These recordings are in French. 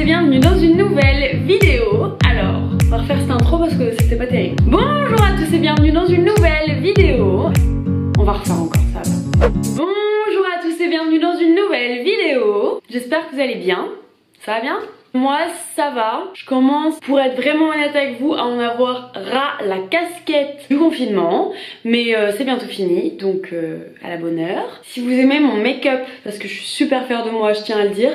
et bienvenue dans une nouvelle vidéo. Alors, on va refaire cette intro parce que c'était pas terrible. Bonjour à tous et bienvenue dans une nouvelle vidéo. On va refaire encore ça. Bonjour à tous et bienvenue dans une nouvelle vidéo. J'espère que vous allez bien. Ça va bien ? Moi ça va, je commence pour être vraiment honnête avec vous à en avoir ras la casquette du confinement. Mais c'est bientôt fini, donc à la bonne heure. Si vous aimez mon make-up, parce que je suis super fière de moi, je tiens à le dire,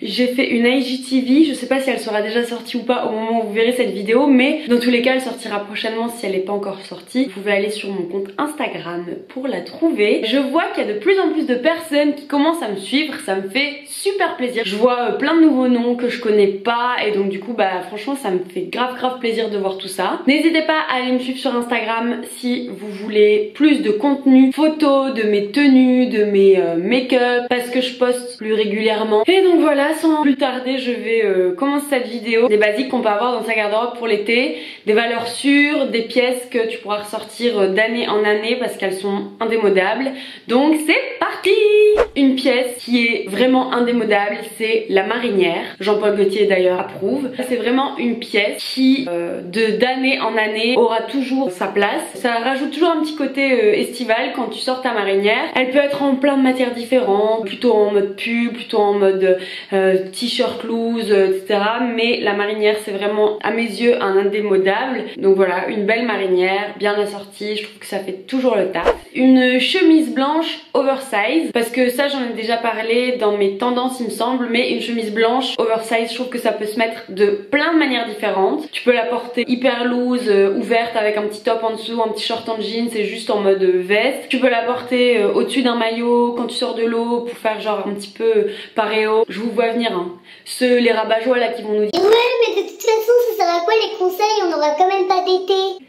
j'ai fait une IGTV, je sais pas si elle sera déjà sortie ou pas au moment où vous verrez cette vidéo, mais dans tous les cas elle sortira prochainement si elle n'est pas encore sortie. Vous pouvez aller sur mon compte Instagram pour la trouver. Je vois qu'il y a de plus en plus de personnes qui commencent à me suivre, ça me fait super plaisir. Je vois plein de nouveaux noms que je connais pas et donc du coup bah franchement ça me fait grave plaisir de voir tout ça. N'hésitez pas à aller me suivre sur Instagram si vous voulez plus de contenu, photos de mes tenues, de mes make-up, parce que je poste plus régulièrement. Et donc voilà, sans plus tarder je vais commencer cette vidéo. Des basiques qu'on peut avoir dans sa garde-robe pour l'été, des valeurs sûres, des pièces que tu pourras ressortir d'année en année parce qu'elles sont indémodables. Donc c'est parti. Une pièce qui est vraiment indémodable, c'est la marinière. Jean-Paul Gaultier d'ailleurs approuve. C'est vraiment une pièce qui d'année en année aura toujours sa place. Ça rajoute toujours un petit côté estival quand tu sors ta marinière. Elle peut être en plein de matières différentes, plutôt en mode pull, plutôt en mode t-shirt loose, etc. Mais la marinière c'est vraiment à mes yeux un indémodable. Donc voilà, une belle marinière, bien assortie, je trouve que ça fait toujours le taf. Une chemise blanche oversize, parce que ça j'en ai déjà parlé dans mes tendances il me semble, mais une chemise blanche oversize, je trouve que ça peut se mettre de plein de manières différentes. Tu peux la porter hyper loose, ouverte avec un petit top en dessous, un petit short en jeans et juste en mode veste. Tu peux la porter au-dessus d'un maillot quand tu sors de l'eau pour faire genre un petit peu paréo. Je vous vois venir hein. Les rabat-joie là qui vont nous dire ouais mais de toute façon ça sert à quoi les conseils, on n'aura quand même pas d'été.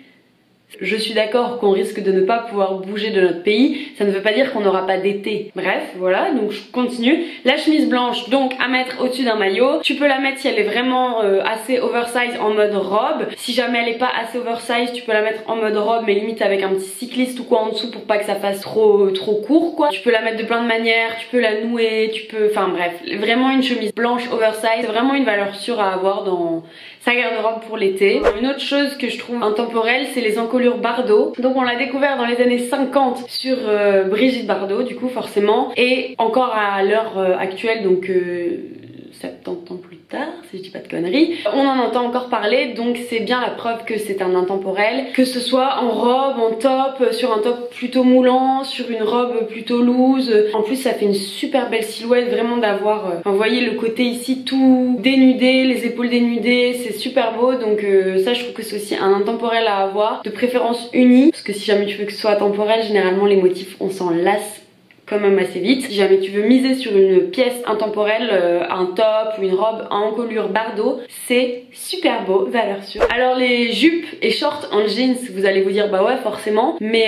Je suis d'accord qu'on risque de ne pas pouvoir bouger de notre pays, ça ne veut pas dire qu'on n'aura pas d'été. Bref, voilà, donc je continue. La chemise blanche, donc à mettre au-dessus d'un maillot. Tu peux la mettre si elle est vraiment assez oversize en mode robe. Si jamais elle est pas assez oversize, tu peux la mettre en mode robe, mais limite avec un petit cycliste ou quoi en dessous pour pas que ça fasse trop court quoi. Tu peux la mettre de plein de manières, tu peux la nouer, tu peux... Enfin bref, vraiment une chemise blanche oversize, c'est vraiment une valeur sûre à avoir dans sa garde-robe pour l'été. Une autre chose que je trouve intemporelle, c'est les encolures Bardot. Donc on l'a découvert dans les années 50 sur Brigitte Bardot du coup forcément, et encore à l'heure actuelle, donc 70 ans plus tard si je dis pas de conneries, on en entend encore parler, donc c'est bien la preuve que c'est un intemporel, que ce soit en robe, en top, sur un top plutôt moulant, sur une robe plutôt loose. En plus ça fait une super belle silhouette vraiment d'avoir, vous voyez le côté ici tout dénudé, les épaules dénudées, c'est super beau. Donc ça je trouve que c'est aussi un intemporel à avoir, de préférence uni, parce que si jamais tu veux que ce soit intemporel, généralement les motifs on s'en lasse quand même assez vite. Si jamais tu veux miser sur une pièce intemporelle, un top ou une robe en encolure Bardot, c'est super beau, valeur sûre. Alors les jupes et shorts en jeans, vous allez vous dire bah ouais forcément, mais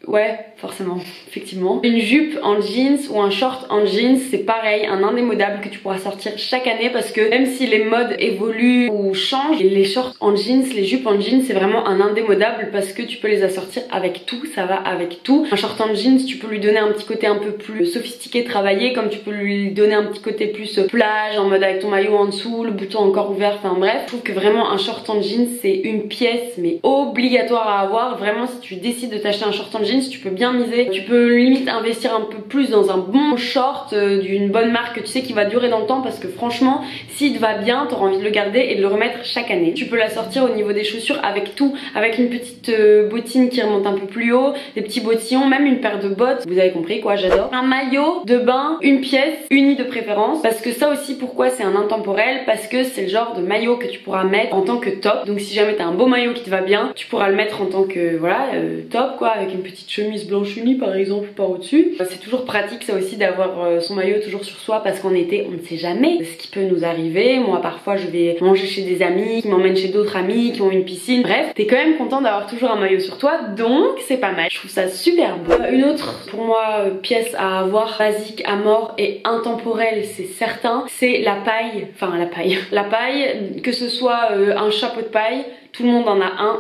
ouais, forcément, effectivement. Une jupe en jeans ou un short en jeans, c'est pareil, un indémodable que tu pourras sortir chaque année, parce que même si les modes évoluent ou changent, les shorts en jeans, les jupes en jeans, c'est vraiment un indémodable parce que tu peux les assortir avec tout, ça va avec tout. Un short en jeans, tu peux lui donner un petit côté un peu plus sophistiqué, travaillé, comme tu peux lui donner un petit côté plus plage, en mode avec ton maillot en dessous, le bouton encore ouvert, enfin bref. Je trouve que vraiment un short en jeans, c'est une pièce mais obligatoire à avoir. Vraiment, si tu décides de t'acheter un short en jeans, tu peux bien miser, tu peux limite investir un peu plus dans un bon short d'une bonne marque que tu sais qui va durer dans le temps, parce que franchement s'il te va bien t'auras envie de le garder et de le remettre chaque année. Tu peux la sortir au niveau des chaussures avec tout, avec une petite bottine qui remonte un peu plus haut, des petits bottillons, même une paire de bottes, vous avez compris quoi, j'adore. Un maillot de bain, une pièce unie de préférence, parce que ça aussi pourquoi c'est un intemporel, parce que c'est le genre de maillot que tu pourras mettre en tant que top. Donc si jamais t'as un beau maillot qui te va bien, tu pourras le mettre en tant que voilà top quoi, avec une petite chemise blanche unie par exemple par au-dessus. C'est toujours pratique ça aussi d'avoir son maillot toujours sur soi, parce qu'en été on ne sait jamais ce qui peut nous arriver. Moi parfois je vais manger chez des amis qui m'emmènent chez d'autres amis qui ont une piscine, bref t'es quand même content d'avoir toujours un maillot sur toi, donc c'est pas mal, je trouve ça super beau. Une autre pour moi pièce à avoir, basique à mort et intemporelle c'est certain, c'est la paille, enfin la paille, que ce soit un chapeau de paille, tout le monde en a un.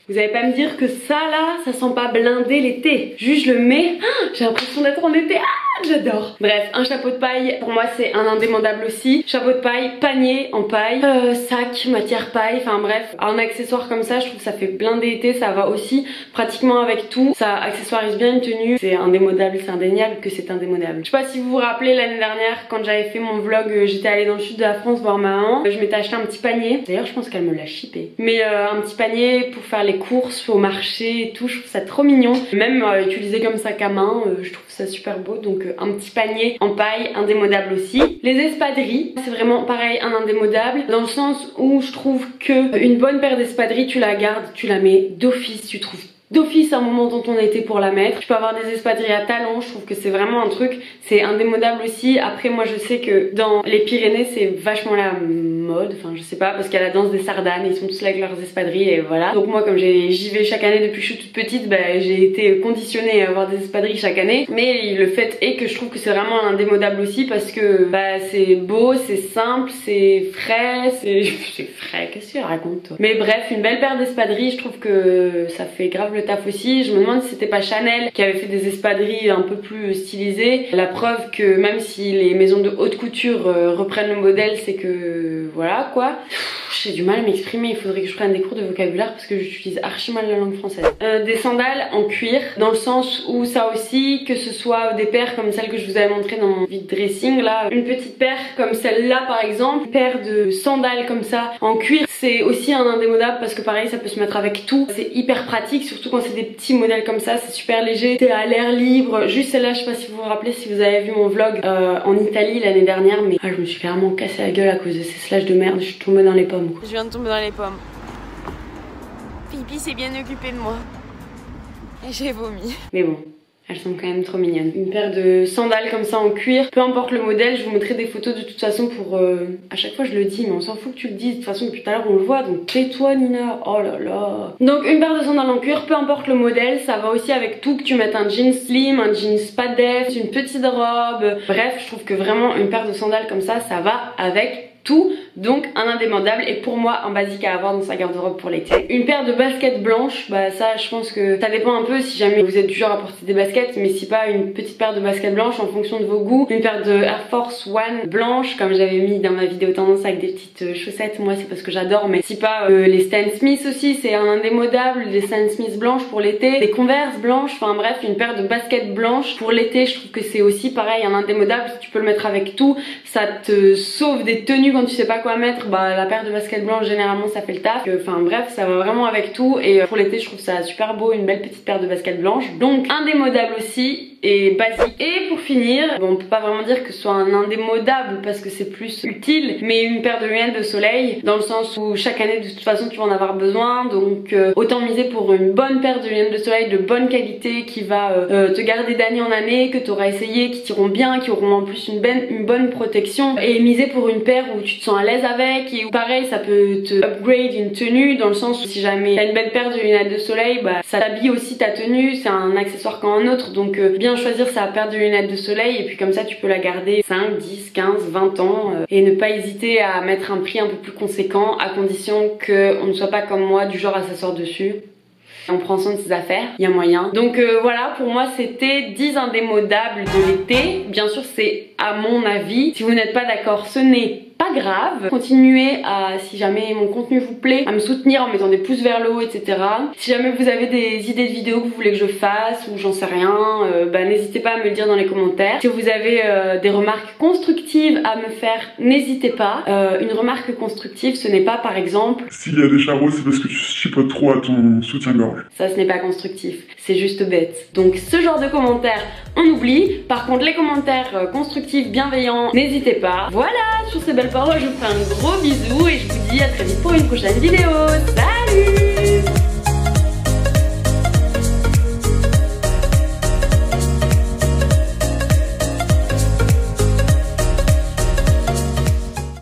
Vous allez pas me dire que ça là, ça sent pas blindé l'été. Juste je le mets, j'ai l'impression d'être en été. J'adore. Bref, un chapeau de paille, pour moi c'est un indémodable aussi. Chapeau de paille, panier en paille, sac, matière paille, enfin bref, un accessoire comme ça, je trouve que ça fait blindé été, ça va aussi pratiquement avec tout. Ça accessoirise bien une tenue, c'est indémodable, c'est indéniable que c'est indémodable. Je sais pas si vous vous rappelez l'année dernière quand j'avais fait mon vlog, j'étais allée dans le sud de la France voir ma maman. Je m'étais acheté un petit panier, d'ailleurs je pense qu'elle me l'a shippé. Mais un petit panier pour faire les courses au marché et tout, je trouve ça trop mignon. Même utilisé comme sac à main, je trouve ça super beau. Donc un petit panier en paille, indémodable aussi. Les espadrilles, c'est vraiment pareil, un indémodable, dans le sens où je trouve que une bonne paire d'espadrilles, tu la gardes, tu la mets d'office, tu trouves d'office un moment dans ton été pour la mettre. Tu peux avoir des espadrilles à talons, je trouve que c'est vraiment un truc, c'est indémodable aussi. Après moi je sais que dans les Pyrénées c'est vachement la mode, enfin je sais pas, parce qu'il y a la danse des sardanes, ils sont tous là avec leurs espadrilles et voilà. Donc moi comme j'y vais chaque année depuis que je suis toute petite, bah, j'ai été conditionnée à avoir des espadrilles chaque année. Mais le fait est que je trouve que c'est vraiment indémodable aussi parce que bah, c'est beau, c'est simple, c'est frais, c'est frais, qu'est-ce que tu racontes toi? Mais bref, une belle paire d'espadrilles, je trouve que ça fait grave le taf aussi. Je me demande si c'était pas Chanel qui avait fait des espadrilles un peu plus stylisées. La preuve que même si les maisons de haute couture reprennent le modèle, c'est que voilà quoi. J'ai du mal à m'exprimer, il faudrait que je prenne des cours de vocabulaire parce que j'utilise archi mal la langue française. Des sandales en cuir, dans le sens où ça aussi, que ce soit des paires comme celle que je vous avais montré dans mon vide dressing là, une petite paire comme celle-là par exemple, une paire de sandales comme ça en cuir, c'est aussi un indémodable parce que pareil ça peut se mettre avec tout, c'est hyper pratique, surtout quand c'est des petits modèles comme ça, c'est super léger, t'es à l'air libre. Juste celle-là, je sais pas si vous vous rappelez, si vous avez vu mon vlog en Italie l'année dernière, mais je me suis clairement cassé la gueule à cause de ces slash de merde, je suis tombée dans les pommes. Je viens de tomber dans les pommes. Pipi s'est bien occupé de moi. Et j'ai vomi. Mais bon, elles sont quand même trop mignonnes. Une paire de sandales comme ça en cuir, peu importe le modèle, je vous mettrai des photos de toute façon pour... À chaque fois je le dis, mais on s'en fout que tu le dises. De toute façon depuis tout à l'heure on le voit, donc tais-toi Nina. Oh là là. Donc une paire de sandales en cuir, peu importe le modèle, ça va aussi avec tout, que tu mettes un jean slim, un jean spadef, une petite robe. Bref, je trouve que vraiment une paire de sandales comme ça, ça va avec tout, donc un indémodable et pour moi un basique à avoir dans sa garde-robe pour l'été. Une paire de baskets blanches, bah ça je pense que ça dépend un peu si jamais vous êtes du genre à porter des baskets, mais si pas, une petite paire de baskets blanches en fonction de vos goûts. Une paire de Air Force One blanche comme j'avais mis dans ma vidéo tendance avec des petites chaussettes, moi c'est parce que j'adore, mais si pas les Stan Smith aussi c'est un indémodable, des Stan Smith blanches pour l'été, des Converse blanches, enfin bref une paire de baskets blanches pour l'été, je trouve que c'est aussi pareil un indémodable, tu peux le mettre avec tout, ça te sauve des tenues quand tu sais pas quoi mettre, bah la paire de baskets blanches généralement ça fait le taf. Enfin bref, ça va vraiment avec tout et pour l'été je trouve ça super beau, une belle petite paire de baskets blanches. Donc indémodable aussi et basique. Et pour finir, bon, on peut pas vraiment dire que ce soit un indémodable parce que c'est plus utile, mais une paire de lunettes de soleil dans le sens où chaque année de toute façon tu vas en avoir besoin, donc autant miser pour une bonne paire de lunettes de soleil de bonne qualité qui va te garder d'année en année, que tu auras essayé, qui t'iront bien, qui auront en plus une bonne protection, et miser pour une paire où tu te sens à l'aise avec et où pareil ça peut te upgrade une tenue dans le sens où si jamais t'as une belle paire de lunettes de soleil, bah ça t'habille aussi ta tenue, c'est un accessoire comme un autre, donc bien choisir sa paire de lunettes de soleil et puis comme ça tu peux la garder 5, 10, 15, 20 ans et ne pas hésiter à mettre un prix un peu plus conséquent à condition qu'on ne soit pas comme moi du genre à s'asseoir dessus. On prend soin de ses affaires, il y a moyen. Donc voilà, pour moi c'était 10 indémodables de l'été. Bien sûr c'est à mon avis, si vous n'êtes pas d'accord ce n'est pas grave. Continuez à, si jamais mon contenu vous plaît, à me soutenir en mettant des pouces vers le haut, etc. Si jamais vous avez des idées de vidéos que vous voulez que je fasse ou j'en sais rien, bah n'hésitez pas à me le dire dans les commentaires. Si vous avez des remarques constructives à me faire, n'hésitez pas. Une remarque constructive, ce n'est pas par exemple s'il y a des charros, c'est parce que tu chipotes trop à ton soutien-gorge. Ça, ce n'est pas constructif, c'est juste bête. Donc ce genre de commentaires, on oublie. Par contre, les commentaires constructifs, bienveillants, n'hésitez pas. Voilà, sur ces belles paroles, je vous fais un gros bisou et je vous dis à très vite pour une prochaine vidéo. Salut!